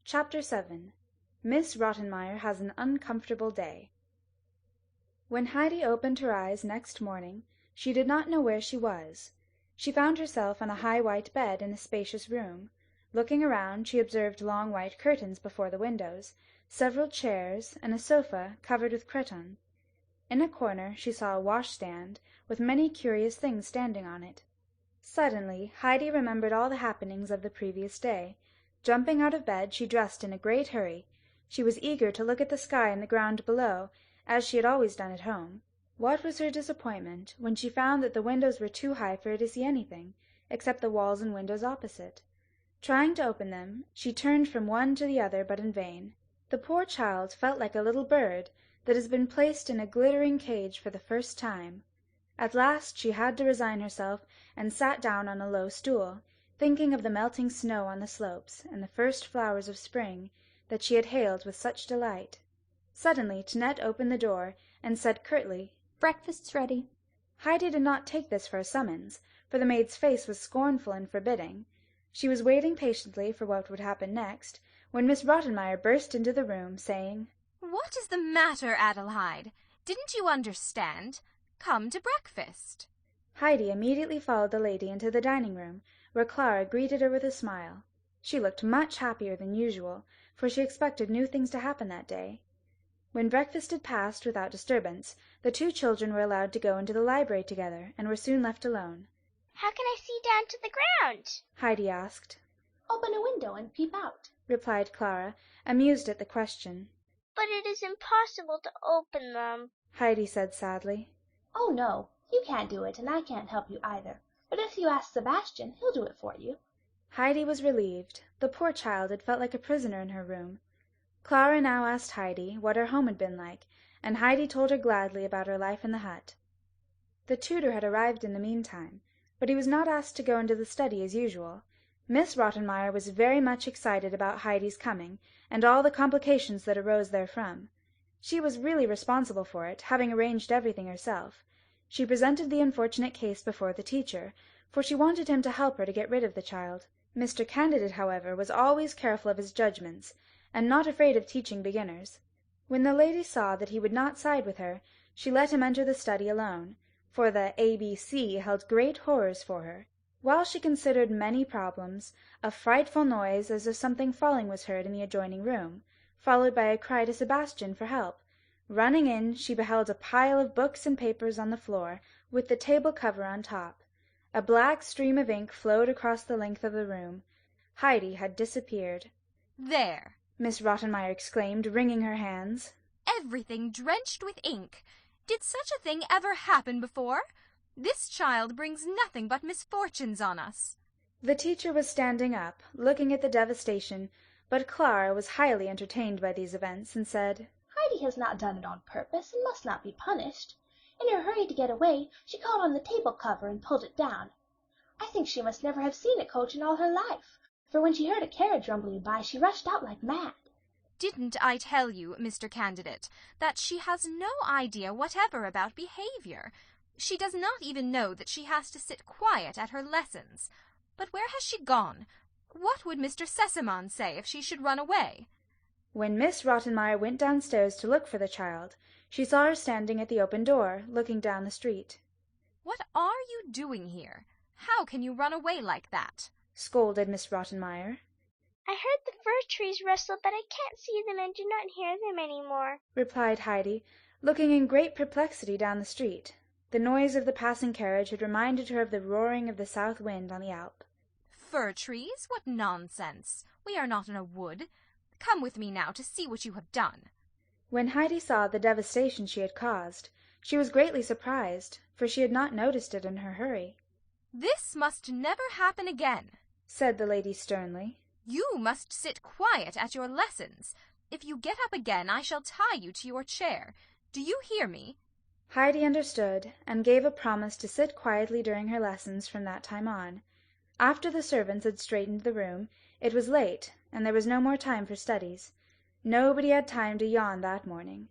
Chapter 7 Miss Rottenmeier Has an Uncomfortable Day. When Heidi opened her eyes next morning, she did not know where she was. She found herself on a high white bed in a spacious room. Looking around, she observed long white curtains before the windows, several chairs, and a sofa covered with cretonne. In a corner she saw a washstand, with many curious things standing on it. Suddenly Heidi remembered all the happenings of the previous day. Jumping out of bed, she dressed in a great hurry. She was eager to look at the sky and the ground below, as she had always done at home. What was her disappointment when she found that the windows were too high for her to see anything, except the walls and windows opposite. Trying to open them, she turned from one to the other, but in vain. The poor child felt like a little bird that has been placed in a glittering cage for the first time. At last she had to resign herself, and sat down on a low stool, thinking of the melting snow on the slopes, and the first flowers of spring that she had hailed with such delight. Suddenly Tinette opened the door, and said curtly, "Breakfast's ready." Heidi did not take this for a summons, for the maid's face was scornful and forbidding. She was waiting patiently for what would happen next, when Miss Rottenmeier burst into the room, saying, "What is the matter, Adelheid? Didn't you understand? Come to breakfast." Heidi immediately followed the lady into the dining-room, where Clara greeted her with a smile. She looked much happier than usual, for she expected new things to happen that day. When breakfast had passed without disturbance, the two children were allowed to go into the library together, and were soon left alone. "How can I see down to the ground?" Heidi asked. "Open a window and peep out," replied Clara, amused at the question. "But it is impossible to open them," Heidi said sadly. "Oh, no, you can't do it, and I can't help you either. But if you ask Sebastian, he'll do it for you." Heidi was relieved. The poor child had felt like a prisoner in her room. Clara now asked Heidi what her home had been like, and Heidi told her gladly about her life in the hut. The tutor had arrived in the meantime, but he was not asked to go into the study as usual. Miss Rottenmeier was very much excited about Heidi's coming, and all the complications that arose therefrom. She was really responsible for it, having arranged everything herself. She presented the unfortunate case before the teacher, for she wanted him to help her to get rid of the child. Mr. Candidate, however, was always careful of his judgments, and not afraid of teaching beginners. When the lady saw that he would not side with her, she let him enter the study alone, for the ABC held great horrors for her. While she considered many problems, a frightful noise as of something falling was heard in the adjoining room, followed by a cry to Sebastian for help. Running in, she beheld a pile of books and papers on the floor, with the table cover on top. A black stream of ink flowed across the length of the room. Heidi had disappeared. "There!" Miss Rottenmeier exclaimed, wringing her hands. "Everything drenched with ink. Did such a thing ever happen before? This child brings nothing but misfortunes on us." The teacher was standing up, looking at the devastation, but Clara was highly entertained by these events, and said, "Heidi has not done it on purpose, and must not be punished. In her hurry to get away, she caught on the table cover and pulled it down. I think she must never have seen a coach in all her life, for when she heard a carriage rumbling by, she rushed out like mad." "Didn't I tell you, Mr. Candidate, that she has no idea whatever about behavior? She does not even know that she has to sit quiet at her lessons. But where has she gone? What would Mr. Sesamon say if she should run away?" When Miss Rottenmeier went downstairs to look for the child, she saw her standing at the open door, looking down the street. "What are you doing here? How can you run away like that?" scolded Miss Rottenmeier. "I heard the fir trees rustle, but I can't see them and do not hear them any more," replied Heidi, looking in great perplexity down the street. The noise of the passing carriage had reminded her of the roaring of the south wind on the Alp. "Fir trees? What nonsense! We are not in a wood. Come with me now to see what you have done." When Heidi saw the devastation she had caused, she was greatly surprised, for she had not noticed it in her hurry. "This must never happen again," said the lady sternly. "You must sit quiet at your lessons. If you get up again, I shall tie you to your chair. Do you hear me?" Heidi understood, and gave a promise to sit quietly during her lessons from that time on. After the servants had straightened the room, it was late, and there was no more time for studies. Nobody had time to yawn that morning.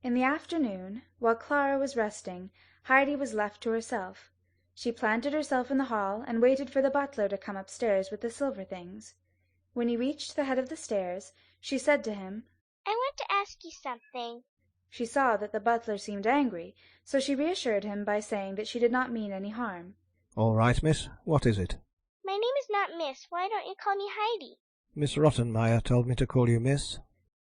In the afternoon, while Clara was resting, Heidi was left to herself. She planted herself in the hall, and waited for the butler to come upstairs with the silver things. When he reached the head of the stairs, she said to him, "I want to ask you something." She saw that the butler seemed angry, so she reassured him by saying that she did not mean any harm. "All right, miss. What is it?" "My name is not Miss. Why don't you call me Heidi?" "Miss Rottenmeier told me to call you miss."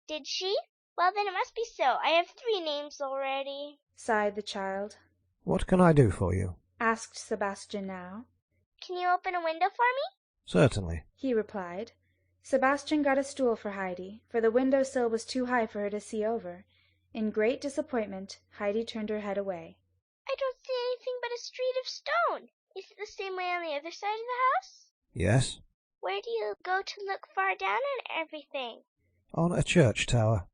"Did she? Well, then it must be so. I have 3 names already," sighed the child. "What can I do for you?" asked Sebastian now. "Can you open a window for me?" "Certainly," he replied. Sebastian got a stool for Heidi, for the window sill was too high for her to see over. In great disappointment, Heidi turned her head away. "I don't see anything but a street of stone. Is it the same way on the other side of the house?" "Yes." "Where do you go to look far down on everything?" "On a church tower.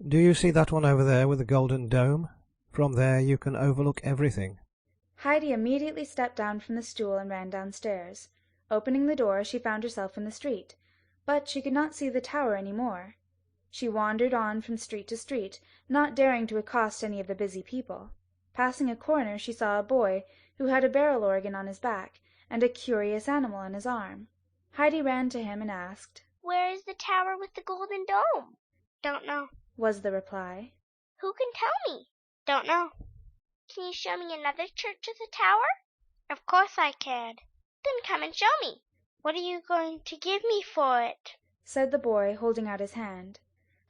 Do you see that one over there with the golden dome? From there you can overlook everything." Heidi immediately stepped down from the stool and ran downstairs. Opening the door, she found herself in the street, but she could not see the tower any more. She wandered on from street to street, not daring to accost any of the busy people. Passing a corner, she saw a boy who had a barrel organ on his back and a curious animal on his arm. Heidi ran to him and asked, "Where is the tower with the golden dome?" "Don't know," was the reply. "Who can tell me?" "Don't know." "Can you show me another church with a tower?" "Of course I can." "Then come and show me." "What are you going to give me for it?" said the boy, holding out his hand.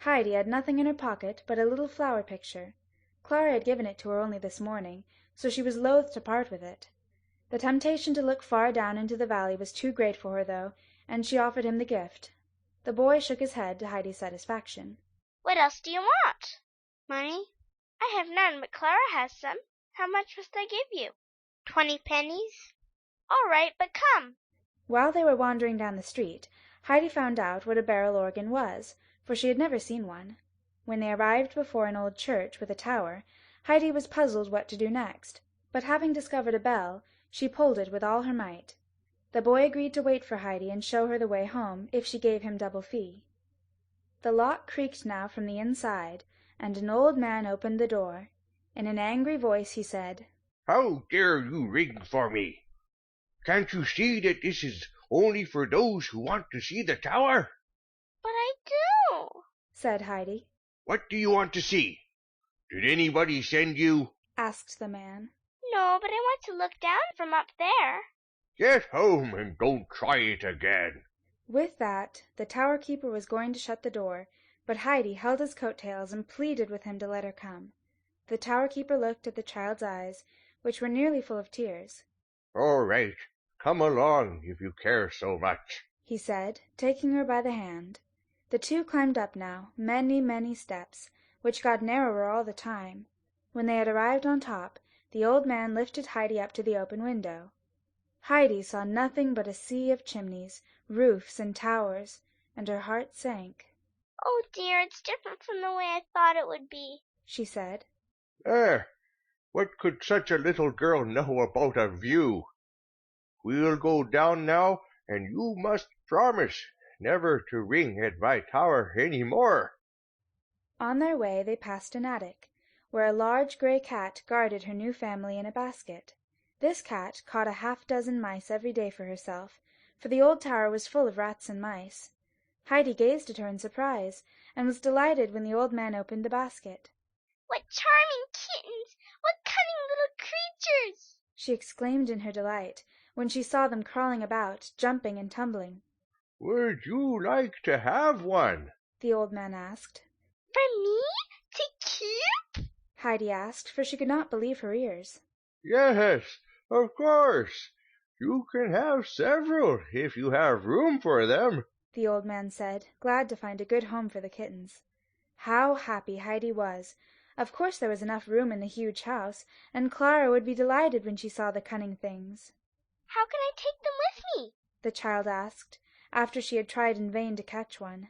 Heidi had nothing in her pocket but a little flower picture. Clara had given it to her only this morning, so she was loath to part with it. The temptation to look far down into the valley was too great for her, though, and she offered him the gift. The boy shook his head to Heidi's satisfaction. "What else do you want?" "Money?" "I have none, but Clara has some. How much must I give you?" 20 pennies. "All right, but come." While they were wandering down the street, Heidi found out what a barrel organ was, for she had never seen one. When they arrived before an old church with a tower, Heidi was puzzled what to do next, but having discovered a bell, she pulled it with all her might. The boy agreed to wait for Heidi and show her the way home if she gave him double fee. The lock creaked now from the inside, and an old man opened the door. In an angry voice he said, "How dare you ring for me? Can't you see that this is only for those who want to see the tower?" "But I do," said Heidi. "What do you want to see? Did anybody send you?" asked the man. "No, but I want to look down from up there." "Get home and don't try it again." With that, the tower keeper was going to shut the door, but Heidi held his coat tails and pleaded with him to let her come. The tower keeper looked at the child's eyes, which were nearly full of tears. "All right, come along if you care so much," he said, taking her by the hand. The two climbed up now, many, many steps, which got narrower all the time. When they had arrived on top, the old man lifted Heidi up to the open window. Heidi saw nothing but a sea of chimneys, roofs, and towers, and her heart sank. "Oh dear, it's different from the way I thought it would be," she said. What could such a little girl know about a view? We'll go down now, and you must promise never to ring at my tower any more." On their way they passed an attic, where a large grey cat guarded her new family in a basket. This cat caught a half-dozen mice every day for herself, for the old tower was full of rats and mice. Heidi gazed at her in surprise, and was delighted when the old man opened the basket. "What charming kittens! What cunning little creatures!" she exclaimed in her delight, when she saw them crawling about, jumping and tumbling. "Would you like to have one?" the old man asked. "For me? To keep?" Heidi asked, for she could not believe her ears. "Yes, of course. You can have several if you have room for them," the old man said, glad to find a good home for the kittens. How happy Heidi was! Of course there was enough room in the huge house, and Clara would be delighted when she saw the cunning things. "How can I take them with me?" the child asked, after she had tried in vain to catch one.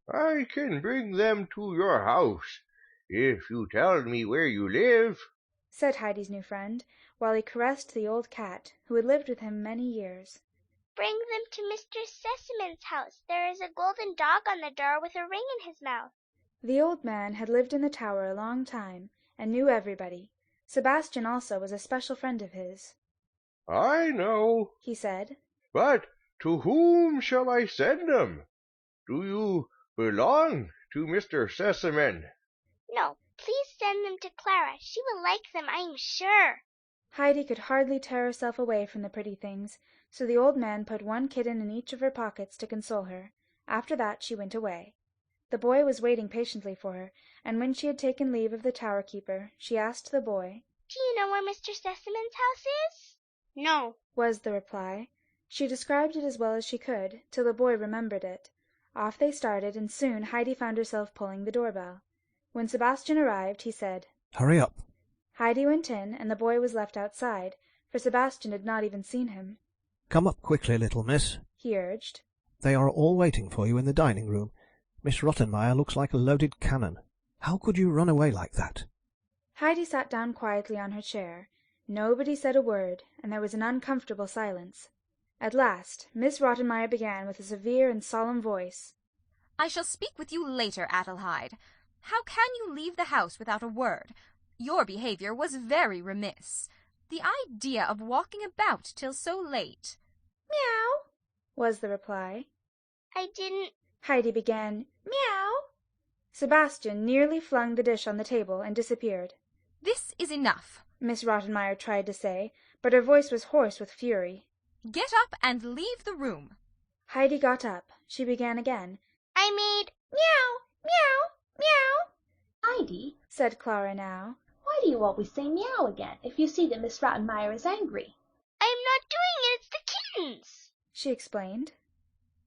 "I can bring them to your house if you tell me where you live," said Heidi's new friend, while he caressed the old cat, who had lived with him many years. "Bring them to Mr. Sesame's house. There is a golden dog on the door with a ring in his mouth." The old man had lived in the tower a long time, and knew everybody. Sebastian also was a special friend of his. "I know," he said, "but To whom shall I send them? Do you belong to Mr. Sesamin? No, please send them to Clara. She will like them, I am sure. Heidi could hardly tear herself away from the pretty things, so the old man put one kitten in each of her pockets to console her. After that she went away. The boy was waiting patiently for her, and when she had taken leave of the tower keeper, she asked the boy, Do you know where Mr. Sesamin's house is? No, was the reply. She described it as well as she could, till the boy remembered it. Off they started, and soon Heidi found herself pulling the doorbell. When Sebastian arrived, he said, Hurry up. Heidi went in, and the boy was left outside, for Sebastian had not even seen him. Come up quickly, little miss. He urged. They are all waiting for you in the dining room. Miss Rottenmeier looks like a loaded cannon. How could you run away like that? Heidi sat down quietly on her chair. Nobody said a word, and there was an uncomfortable silence. At last Miss Rottenmeier began with a severe and solemn voice. I shall speak with you later, Adelheid. How can you leave the house without a word? Your behaviour was very remiss. The idea of walking about till so late. Meow, was the reply. I didn't. Heidi began, Meow. Sebastian nearly flung the dish on the table and disappeared. This is enough. Miss Rottenmeier tried to say, but her voice was hoarse with fury. Get up and leave the room. Heidi got up. She began again. I made Meow, meow, meow, Heidi, said Clara now. why do you always say meow again if you see that Miss Rottenmeier is angry? I am not doing it, it's the kittens. She explained.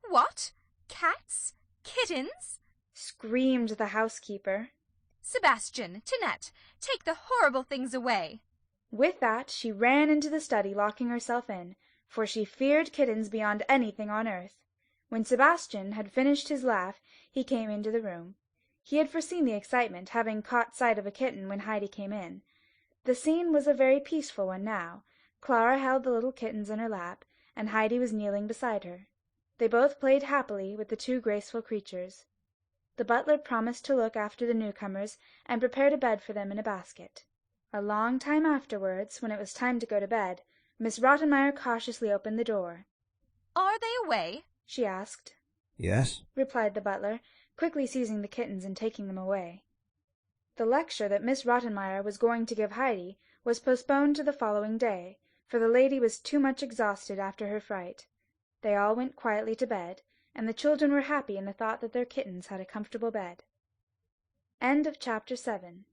What? Cats? Kittens? Screamed the housekeeper. Sebastian, Tinette, take the horrible things away. With that she ran into the study, locking herself in, for she feared kittens beyond anything on earth. When Sebastian had finished his laugh, he came into the room. He had foreseen the excitement, having caught sight of a kitten when Heidi came in. The scene was a very peaceful one now. Clara held the little kittens in her lap, and Heidi was kneeling beside her. They both played happily with the two graceful creatures. The butler promised to look after the newcomers and prepared a bed for them in a basket. A long time afterwards, when it was time to go to bed, Miss Rottenmeier cautiously opened the door. Are they away? She asked. Yes. Replied the butler, quickly seizing the kittens and taking them away. The lecture that Miss Rottenmeier was going to give Heidi was postponed to the following day, for the lady was too much exhausted after her fright. They all went quietly to bed, and the children were happy in the thought that their kittens had a comfortable bed. End of chapter 7.